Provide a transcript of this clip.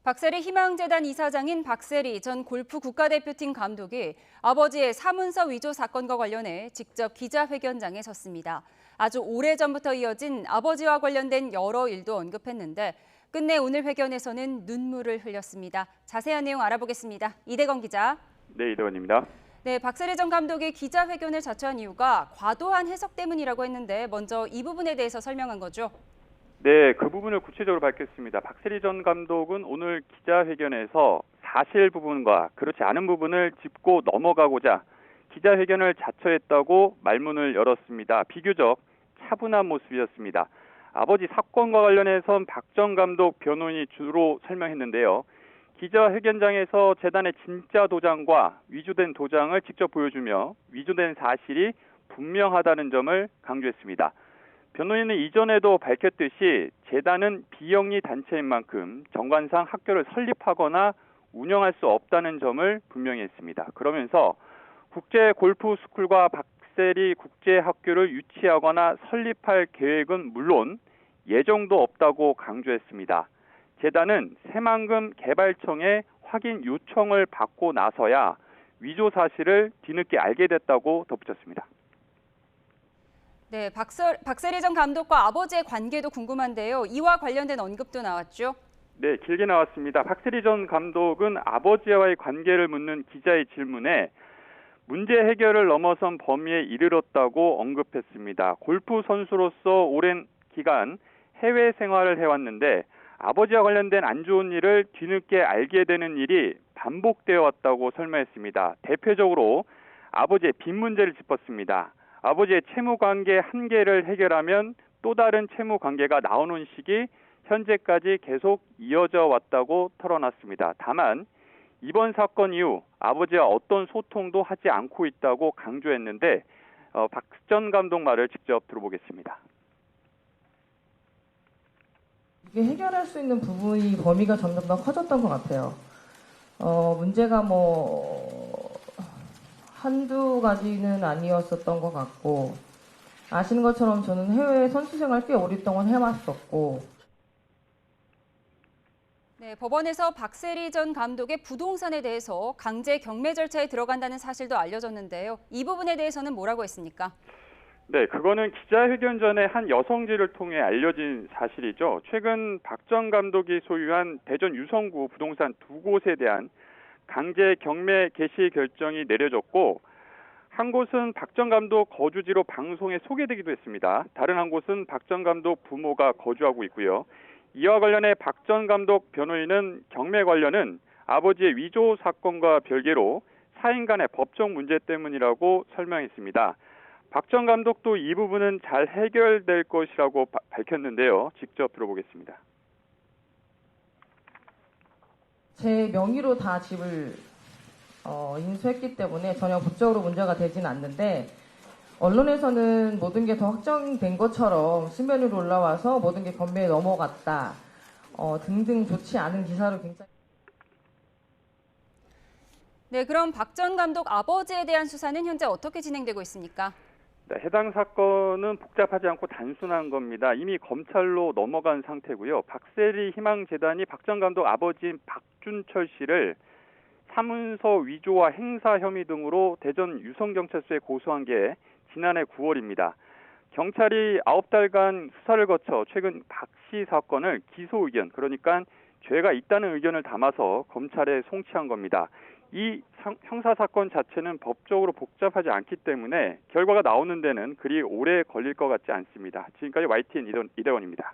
박세리 희망재단 이사장인 박세리 전 골프 국가대표팀 감독이 아버지의 사문서 위조 사건과 관련해 직접 기자회견장에 섰습니다. 아주 오래전부터 이어진 아버지와 관련된 여러 일도 언급했는데 끝내 오늘 회견에서는 눈물을 흘렸습니다. 자세한 내용 알아보겠습니다. 이대건 기자. 네, 이대건입니다. 네, 박세리 전 감독이 기자회견을 자처한 이유가 과도한 해석 때문이라고 했는데 먼저 이 부분에 대해서 설명한 거죠. 네, 그 부분을 구체적으로 밝혔습니다. 박세리 전 감독은 오늘 기자회견에서 사실 부분과 그렇지 않은 부분을 짚고 넘어가고자 기자회견을 자처했다고 말문을 열었습니다. 비교적 차분한 모습이었습니다. 아버지 사건과 관련해선 박 전 감독 변호인이 주로 설명했는데요. 기자회견장에서 재단의 진짜 도장과 위조된 도장을 직접 보여주며 위조된 사실이 분명하다는 점을 강조했습니다. 변호인은 이전에도 밝혔듯이 재단은 비영리 단체인 만큼 정관상 학교를 설립하거나 운영할 수 없다는 점을 분명히 했습니다. 그러면서 국제 골프 스쿨과 박세리 국제학교를 유치하거나 설립할 계획은 물론 예정도 없다고 강조했습니다. 재단은 새만금 개발청에 확인 요청을 받고 나서야 위조 사실을 뒤늦게 알게 됐다고 덧붙였습니다. 네, 박세리 전 감독과 아버지의 관계도 궁금한데요. 이와 관련된 언급도 나왔죠? 네, 길게 나왔습니다. 박세리 전 감독은 아버지와의 관계를 묻는 기자의 질문에 문제 해결을 넘어선 범위에 이르렀다고 언급했습니다. 골프 선수로서 오랜 기간 해외 생활을 해왔는데 아버지와 관련된 안 좋은 일을 뒤늦게 알게 되는 일이 반복되어 왔다고 설명했습니다. 대표적으로 아버지의 빚 문제를 짚었습니다. 아버지의 채무관계 한계를 해결하면 또 다른 채무관계가 나오는 식이 현재까지 계속 이어져 왔다고 털어놨습니다. 다만 이번 사건 이후 아버지와 어떤 소통도 하지 않고 있다고 강조했는데 박 전 감독 말을 직접 들어보겠습니다. 이게 해결할 수 있는 부분이 범위가 점점 더 커졌던 것 같아요. 문제가 한두 가지는 아니었었던 것 같고 아시는 것처럼 저는 해외 선수 생활 꽤 오랫동안 해왔었고 네, 법원에서 박세리 전 감독의 부동산에 대해서 강제 경매 절차에 들어간다는 사실도 알려졌는데요. 이 부분에 대해서는 뭐라고 했습니까? 네, 그거는 기자회견 전에 한 여성지를 통해 알려진 사실이죠. 최근 박 전 감독이 소유한 대전 유성구 부동산 두 곳에 대한 강제 경매 개시 결정이 내려졌고 한 곳은 박 전 감독 거주지로 방송에 소개되기도 했습니다. 다른 한 곳은 박 전 감독 부모가 거주하고 있고요. 이와 관련해 박 전 감독 변호인은 경매 관련은 아버지의 위조 사건과 별개로 사인 간의 법적 문제 때문이라고 설명했습니다. 박 전 감독도 이 부분은 잘 해결될 것이라고 밝혔는데요. 직접 들어보겠습니다. 제 명의로 다 집을 인수했기 때문에 전혀 법적으로 문제가 되진 않는데 언론에서는 모든 게 더 확정된 것처럼 신변으로 올라와서 모든 게 경매에 넘어갔다 등등 좋지 않은 기사로 굉장히 네, 그럼 박 전 감독 아버지에 대한 수사는 현재 어떻게 진행되고 있습니까? 네, 해당 사건은 복잡하지 않고 단순한 겁니다. 이미 검찰로 넘어간 상태고요. 박세리 희망재단이 박 전 감독 아버지인 박준철 씨를 사문서 위조와 행사 혐의 등으로 대전 유성경찰서에 고소한 게 지난해 9월입니다. 경찰이 9달간 수사를 거쳐 최근 박 씨 사건을 기소 의견, 그러니까 죄가 있다는 의견을 담아서 검찰에 송치한 겁니다. 이 형사사건 자체는 법적으로 복잡하지 않기 때문에 결과가 나오는 데는 그리 오래 걸릴 것 같지 않습니다. 지금까지 YTN 이대건입니다.